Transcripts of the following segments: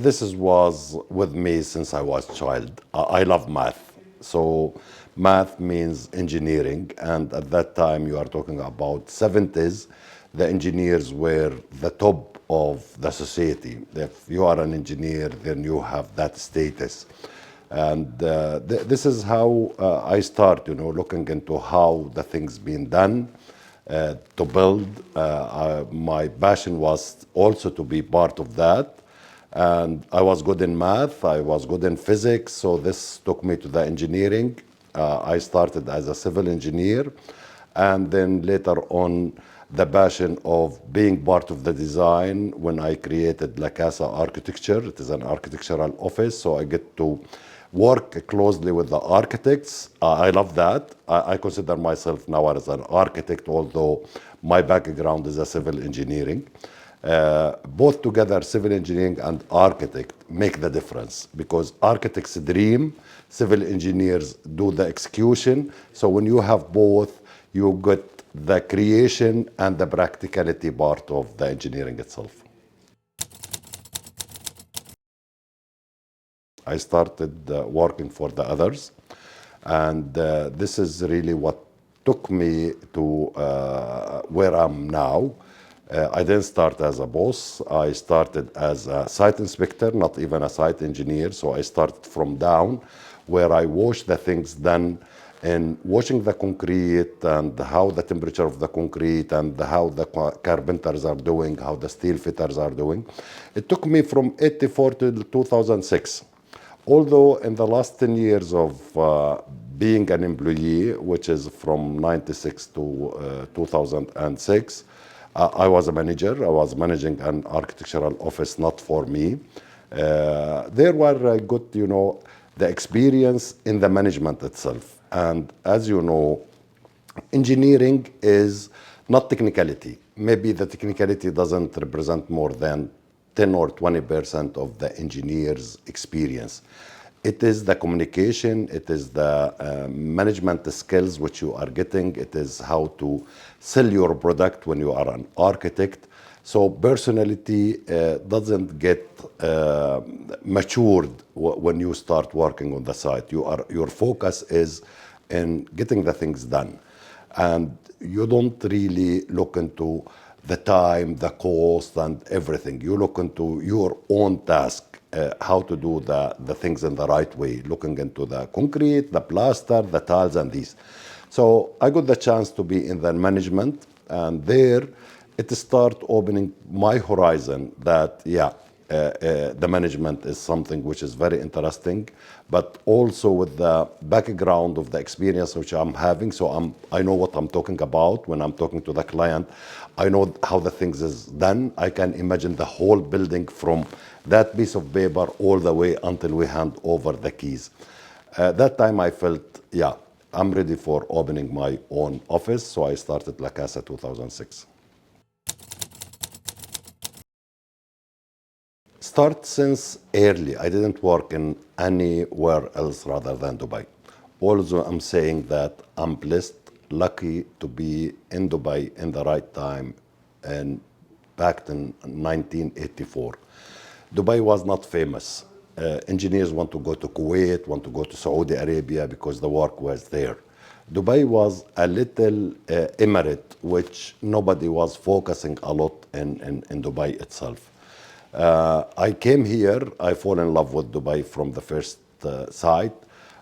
Was with me since I was a child. I love math. So math means engineering. And at that time, you are talking about 70s, the engineers were the top of the society. If you are an engineer, then you have that status. And this is how I start, looking into how the things being done to build. My passion was also to be part of that. And I was good in math, I was good in physics, so this took me to the engineering. I started as a civil engineer, and then later on, the passion of being part of the design when I created Lacasa Architecture. It is an architectural office, so I get to work closely with the architects. I love that. I consider myself now as an architect, although my background is a civil engineering. Both together, civil engineering and architect make the difference because architects dream, civil engineers do the execution. So when you have both, you get the creation and the practicality part of the engineering itself. I started working for the others, and this is really what took me to where I'm now. I didn't start as a boss. I started as a site inspector, not even a site engineer. So I started from down, where I watched the things done in washing the concrete and how the temperature of the concrete and how the carpenters are doing, how the steel fitters are doing. It took me from 84 to 2006. Although in the last 10 years of being an employee, which is from 96 to 2006, I was a manager. I was managing an architectural office, not for me. There were good, the experience in the management itself. And as you know, engineering is not technicality. Maybe the technicality doesn't represent more than 10 or 20% of the engineer's experience. It is the communication, it is the management skills which you are getting, it is how to sell your product when you are an architect. So personality doesn't get matured when you start working on the site. Your focus is in getting the things done. And you don't really look into the time, the cost, and everything. You look into your own task, how to do the things in the right way, looking into the concrete, the plaster, the tiles, and these. So I got the chance to be in the management, and there it start opening my horizon that, the management is something which is very interesting, but also with the background of the experience which I'm having. So I know what I'm talking about when I'm talking to the client. I know how the things is done. I can imagine the whole building from that piece of paper all the way until we hand over the keys. That time I felt, I'm ready for opening my own office. So I started Lacasa 2006. Start since early. I didn't work in anywhere else rather than Dubai. Also, I'm saying that I'm blessed, lucky to be in Dubai in the right time and back in 1984. Dubai was not famous. Engineers want to go to Kuwait, want to go to Saudi Arabia because the work was there. Dubai was a little emirate which nobody was focusing a lot in Dubai itself. I came here, I fall in love with Dubai from the first sight.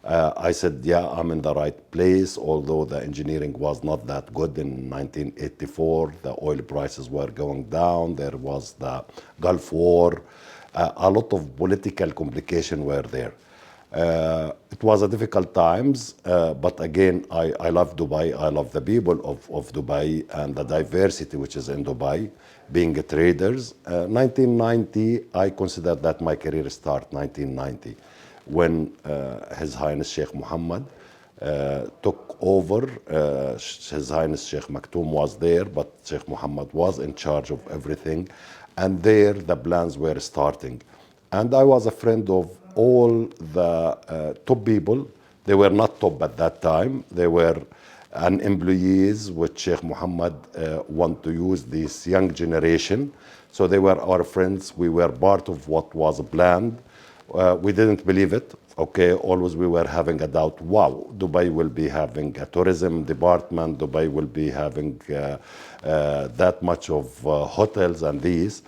I said, I'm in the right place, although the engineering was not that good in 1984. The oil prices were going down. There was the Gulf War. A lot of political complication were there. It was a difficult times, but again, I love Dubai. I love the people of Dubai and the diversity which is in Dubai, being a traders. 1990, I consider that my career start 1990, when His Highness Sheikh Mohammed took over. His Highness Sheikh Maktoum was there, but Sheikh Mohammed was in charge of everything. And there the plans were starting. And I was a friend of all the top people. They were not top at that time. They were employees which Sheikh Mohammed want to use this young generation So they were our friends. We were part of what was planned. We didn't believe it. Okay, always we were having a doubt. Wow, Dubai will be having a tourism department. Dubai will be having that much of hotels and these.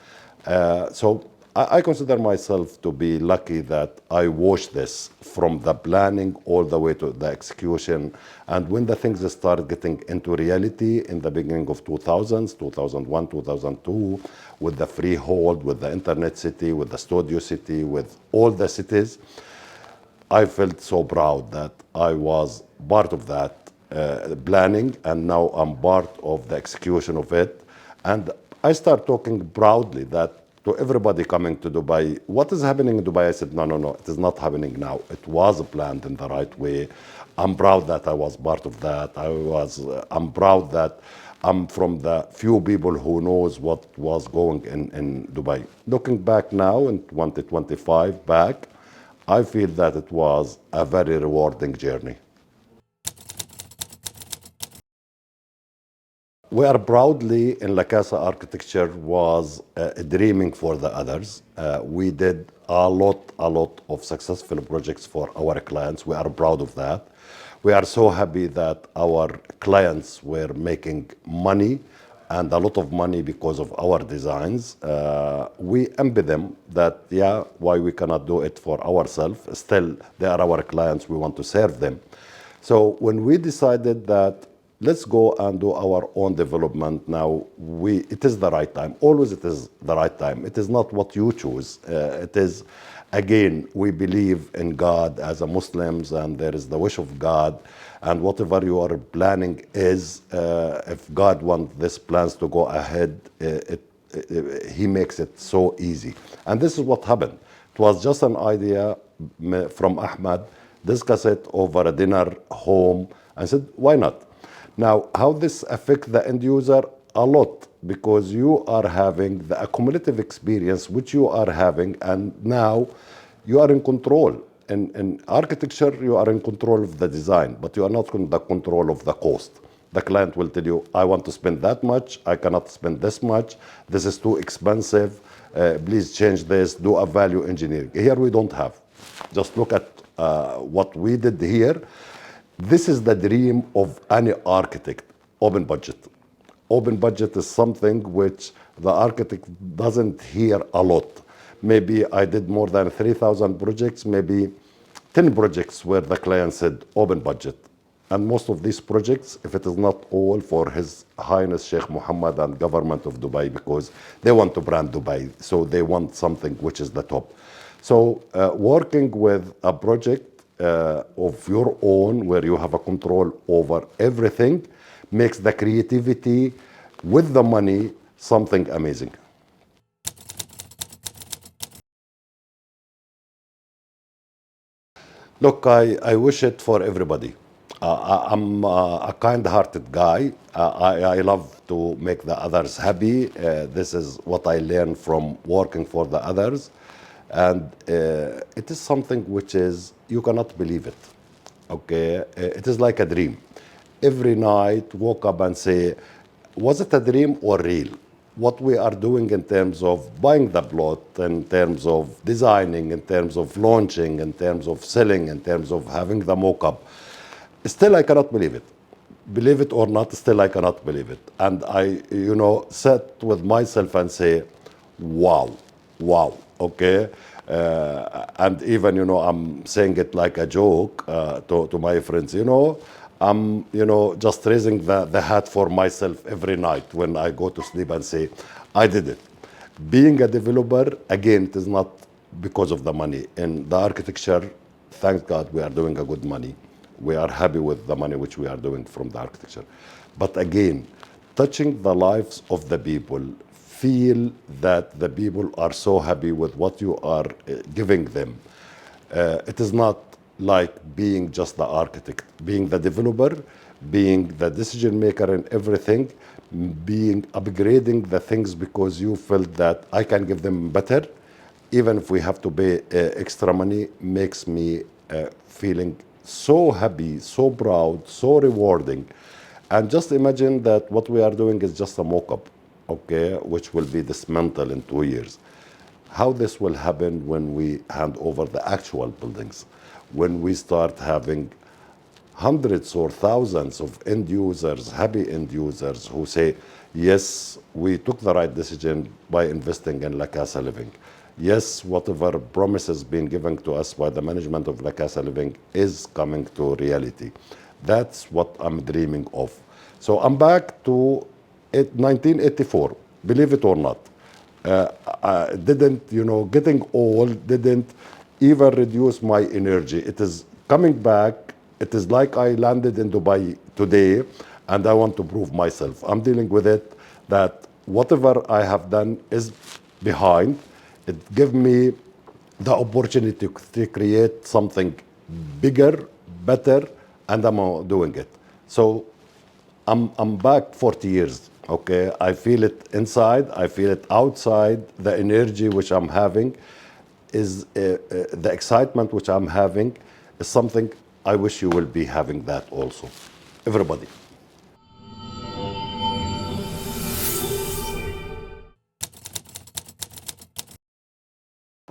So I consider myself to be lucky that I watched this from the planning all the way to the execution. And when the things started getting into reality in the beginning of 2000s, 2001, 2002, with the freehold, with the internet city, with the studio city, with all the cities, I felt so proud that I was part of that planning, and now I'm part of the execution of it. And I start talking proudly that to everybody coming to Dubai, what is happening in Dubai? I said, no, no, no, it is not happening now. It was planned in the right way. I'm proud that I was part of that. I'm proud that I'm from the few people who knows what was going in Dubai. Looking back now in 2025 back, I feel that it was a very rewarding journey. We are proudly in Lacasa architecture was dreaming for the others. We did a lot of successful projects for our clients. We are proud of that. We are so happy that our clients were making money and a lot of money because of our designs. We envy them that, yeah, why we cannot do it for ourselves. Still, they are our clients. We want to serve them. So when we decided that let's go and do our own development now, it is the right time. Always it is the right time. It is not what you choose. It is, again, we believe in God as a Muslims, and there is the wish of God. And whatever you are planning is, if God wants these plans to go ahead, He makes it so easy. And this is what happened. It was just an idea from Ahmad, discuss it over a dinner home, and said, why not? Now, how this affect the end user? A lot, because you are having the accumulative experience which you are having, and now you are in control. In architecture, you are in control of the design, but you are not in the control of the cost. The client will tell you, I want to spend that much, I cannot spend this much, this is too expensive, please change this, do a value engineering. Here we don't have. Just look at what we did here. This is the dream of any architect, open budget. Open budget is something which the architect doesn't hear a lot. Maybe I did more than 3,000 projects, maybe 10 projects where the client said open budget. And most of these projects, if it is not all, for His Highness Sheikh Mohammed and government of Dubai, because they want to brand Dubai, so they want something which is the top. So working with a project of your own, where you have a control over everything, makes the creativity with the money something amazing. Look, I wish it for everybody. I'm a kind-hearted guy. I love to make the others happy. This is what I learned from working for the others. And it is something which is, you cannot believe it. Okay, it is like a dream. Every night, woke up and say, was it a dream or real? What we are doing in terms of buying the plot, in terms of designing, in terms of launching, in terms of selling, in terms of having the mock-up. Still, I cannot believe it. Believe it or not, still I cannot believe it. And I, sat with myself and say, wow, wow, okay. And even, I'm saying it like a joke to my friends, I'm, just raising the hat for myself every night when I go to sleep and say, I did it. Being a developer, again, it is not because of the money. In the architecture, thank God we are doing a good money. We are happy with the money which we are doing from the architecture. But again, touching the lives of the people, feel that the people are so happy with what you are giving them. It is not like being just the architect, being the developer, being the decision maker in everything, being upgrading the things because you felt that I can give them better, even if we have to pay extra money, makes me feeling so happy, so proud, so rewarding. And just imagine that what we are doing is just a mock-up. okay, which will be dismantled in 2 years. How this will happen when we hand over the actual buildings, when we start having hundreds or thousands of end users, happy end users who say, yes, we took the right decision by investing in Lacasa Living. Yes, whatever promises being given to us by the management of Lacasa Living is coming to reality. That's what I'm dreaming of. So I'm back to 1984, believe it or not. Didn't, getting old didn't even reduce my energy. It is coming back. It is like I landed in Dubai today and I want to prove myself. I'm dealing with it that whatever I have done is behind. It gives me the opportunity to create something bigger, better, and I'm doing it. So I'm back 40 years. Okay, I feel it inside. I feel it outside. The energy which I'm having is the excitement which I'm having is something I wish you will be having that also. Everybody.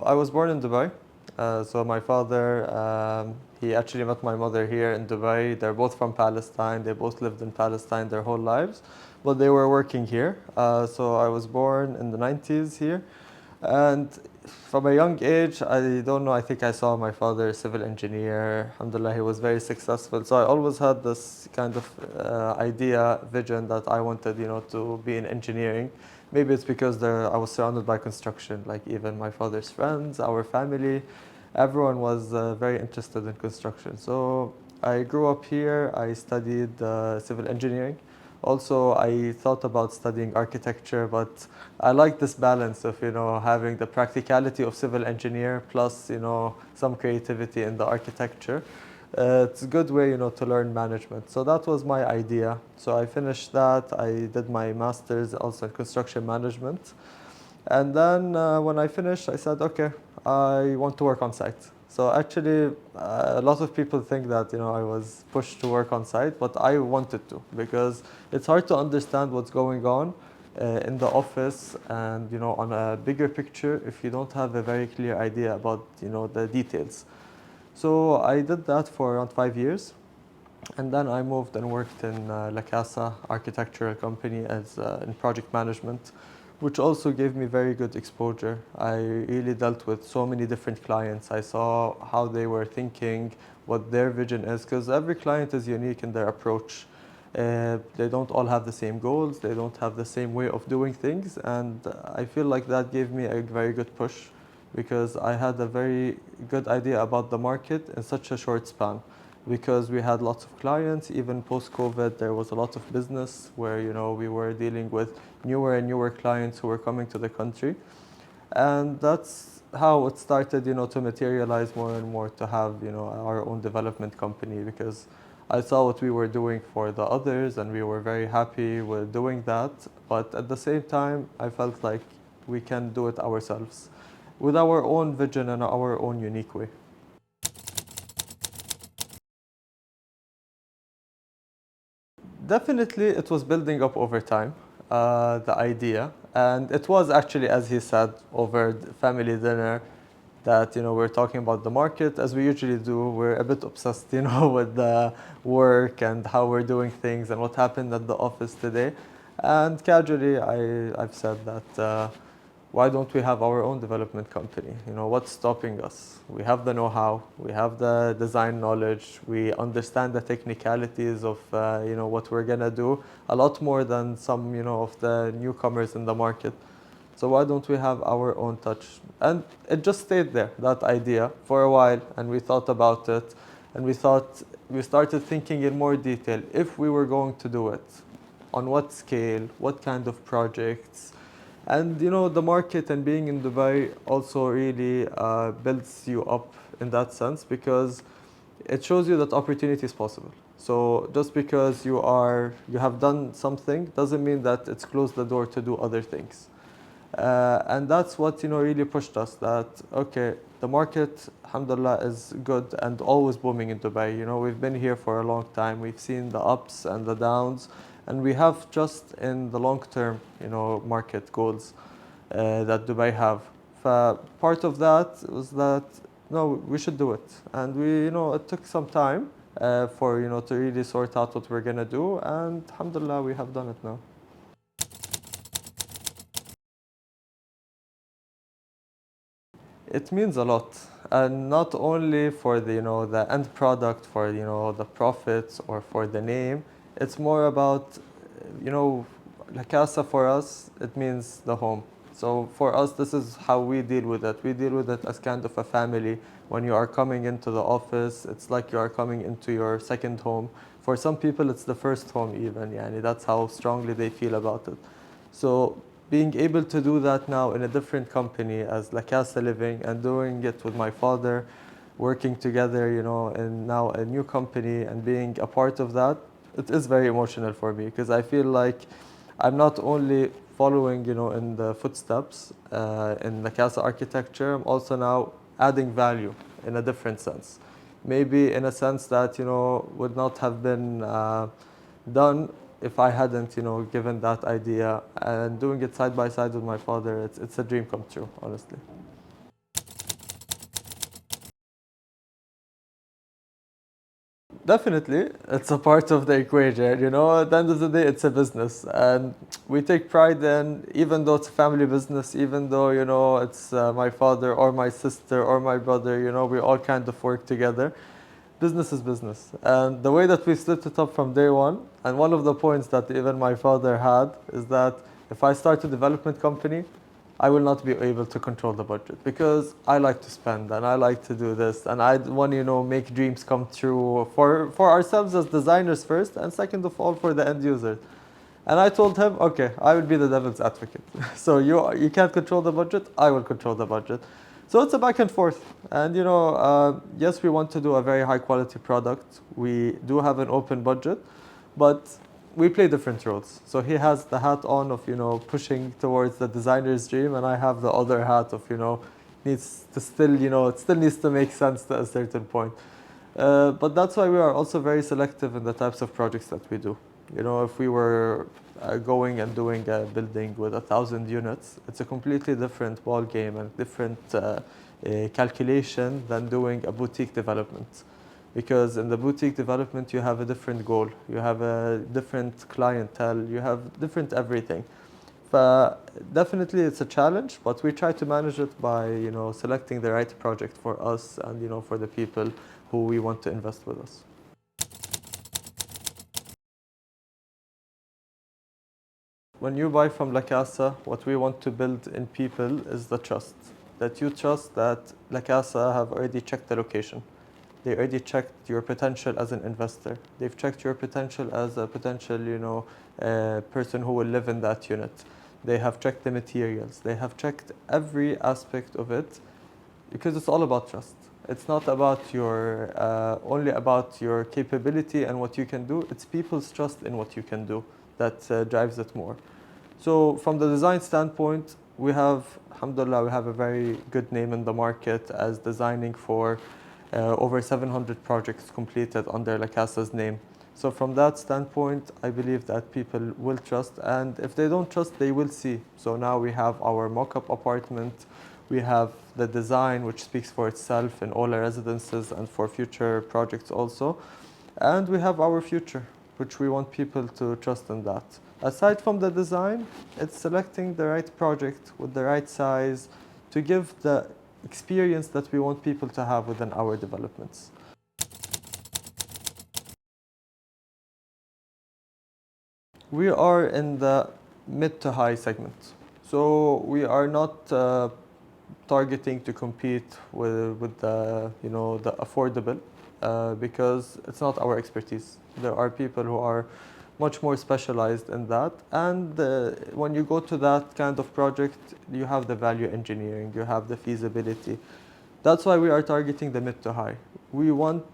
I was born in Dubai. So my father, he actually met my mother here in Dubai. They're both from Palestine. They both lived in Palestine their whole lives, but they were working here. So I was born in the 90s here. And from a young age, I don't know, I think I saw my father a civil engineer. Alhamdulillah, he was very successful. So I always had this kind of idea, vision that I wanted, to be in engineering. Maybe it's because I was surrounded by construction, like even my father's friends, our family, everyone was very interested in construction. So I grew up here, I studied civil engineering. Also, I thought about studying architecture, but I like this balance of, having the practicality of civil engineer plus, some creativity in the architecture. It's a good way, to learn management. So that was my idea. So I finished that. I did my master's also in construction management. And then when I finished, I said, okay, I want to work on site. So actually, a lot of people think that I was pushed to work on site, but I wanted to because it's hard to understand what's going on in the office and on a bigger picture if you don't have a very clear idea about the details. So I did that for around 5 years. And then I moved and worked in Lacasa architectural company as in project management, which also gave me very good exposure. I really dealt with so many different clients. I saw how they were thinking, what their vision is, because every client is unique in their approach. They don't all have the same goals. They don't have the same way of doing things. And I feel like that gave me a very good push because I had a very good idea about the market in such a short span because we had lots of clients. Even post-COVID, there was a lot of business where we were dealing with newer and newer clients who were coming to the country, and that's how it started, to materialize more and more to have our own development company because I saw what we were doing for the others, and we were very happy with doing that. But at the same time, I felt like we can do it ourselves with our own vision and our own unique way. Definitely, it was building up over time, the idea. And it was actually, as he said, over the family dinner that, we're talking about the market as we usually do. We're a bit obsessed, with the work and how we're doing things and what happened at the office today. And casually, I've said that why don't we have our own development company? What's stopping us? We have the know-how, we have the design knowledge, we understand the technicalities of what we're gonna do a lot more than some of the newcomers in the market. So why don't we have our own touch? And it just stayed there, that idea, for a while, and we thought about it, and we started thinking in more detail if we were going to do it, on what scale, what kind of projects. And the market and being in Dubai also really builds you up in that sense because it shows you that opportunity is possible. So just because you have done something doesn't mean that it's closed the door to do other things. And that's what really pushed us that okay, the market alhamdulillah is good and always booming in Dubai. We've been here for a long time. We've seen the ups and the downs, And we have trust in the long-term, market goals that Dubai have. Part of that was that, no, we should do it. And it took some time for, to really sort out what we're going to do. And alhamdulillah, we have done it now. It means a lot, and not only for the the end product, for the profits or for the name. It's more about Lacasa for us. It means the home. So for us, this is how we deal with it. We deal with it as kind of a family. When you are coming into the office, it's like you are coming into your second home. For some people, it's the first home even. Yani that's how strongly they feel about it. So being able to do that now in a different company as Lacasa Living and doing it with my father, working together, in now a new company and being a part of that, it is very emotional for me because I feel like I'm not only following, in the footsteps in Lacasa architecture, I'm also now adding value in a different sense. Maybe in a sense that, would not have been done if I hadn't, given that idea and doing it side by side with my father. It's a dream come true, honestly. Definitely, it's a part of the equation. At the end of the day, it's a business, and we take pride in, even though it's a family business, even though it's my father or my sister or my brother. We all kind of work together. Business is business, and the way that we split it up from day one, and one of the points that even my father had is that if I start a development company, I will not be able to control the budget because I like to spend and I like to do this and I want to make dreams come true for ourselves as designers first, and second of all for the end user. And I told him, okay, I will be the devil's advocate. So you can't control the budget, I will control the budget. So it's a back and forth. And yes, we want to do a very high quality product. We do have an open budget, but we play different roles. So he has the hat on of pushing towards the designer's dream, and I have the other hat of needs to still it still needs to make sense to a certain point. But that's why we are also very selective in the types of projects that we do. If we were going and doing a building with 1,000 units, it's a completely different ball game and different calculation than doing a boutique development. Because in the boutique development, you have a different goal, you have a different clientele, you have different everything. Definitely it's a challenge, but we try to manage it by selecting the right project for us and for the people who we want to invest with us. When you buy from Lacasa, what we want to build in people is the trust. That you trust that Lacasa have already checked the location. They already checked your potential as an investor. They've checked your potential as a potential, person who will live in that unit. They have checked the materials. They have checked every aspect of it because it's all about trust. It's not about your only about your capability and what you can do. It's people's trust in what you can do that drives it more. So from the design standpoint, we have, alhamdulillah, we have a very good name in the market as designing for over 700 projects completed under Lacasa's name. So from that standpoint, I believe that people will trust, and if they don't trust, they will see. So now we have our mock-up apartment, we have the design which speaks for itself in all our residences and for future projects also. And we have our future, which we want people to trust in that. Aside from the design, it's selecting the right project with the right size to give the experience that we want people to have within our developments. We are in the mid to high segment. So we are not targeting to compete with the affordable because it's not our expertise. There are people who are much more specialized in that, and when you go to that kind of project, you have the value engineering, you have the feasibility. That's why we are targeting the mid to high. We want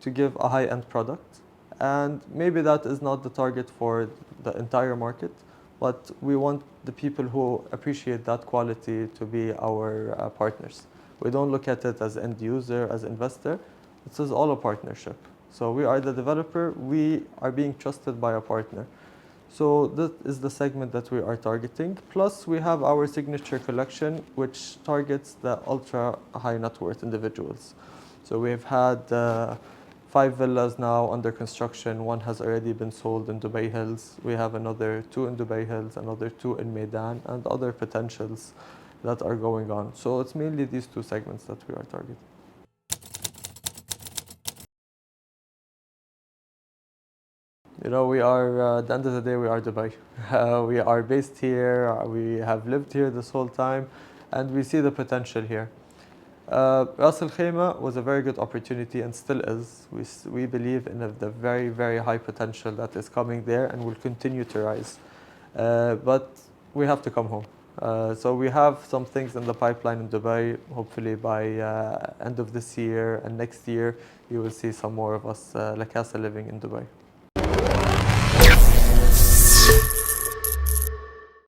to give a high-end product, and maybe that is not the target for the entire market, but we want the people who appreciate that quality to be our partners. We don't look at it as end user, as investor. This is all a partnership. So we are the developer, we are being trusted by a partner. So that is the segment that we are targeting. Plus, we have our signature collection, which targets the ultra high net worth individuals. So we've had 5 villas now under construction. One has already been sold in Dubai Hills. We have another 2 in Dubai Hills, another 2 in Meydan, and other potentials that are going on. So it's mainly these 2 segments that we are targeting. You know, we are, at the end of the day, we are Dubai. We are based here, we have lived here this whole time, and we see the potential here. Ras Al Khaimah was a very good opportunity and still is. We believe in the very, very high potential that is coming there and will continue to rise. But we have to come home. So we have some things in the pipeline in Dubai. Hopefully by end of this year and next year, you will see some more of us, Lacasa, living in Dubai.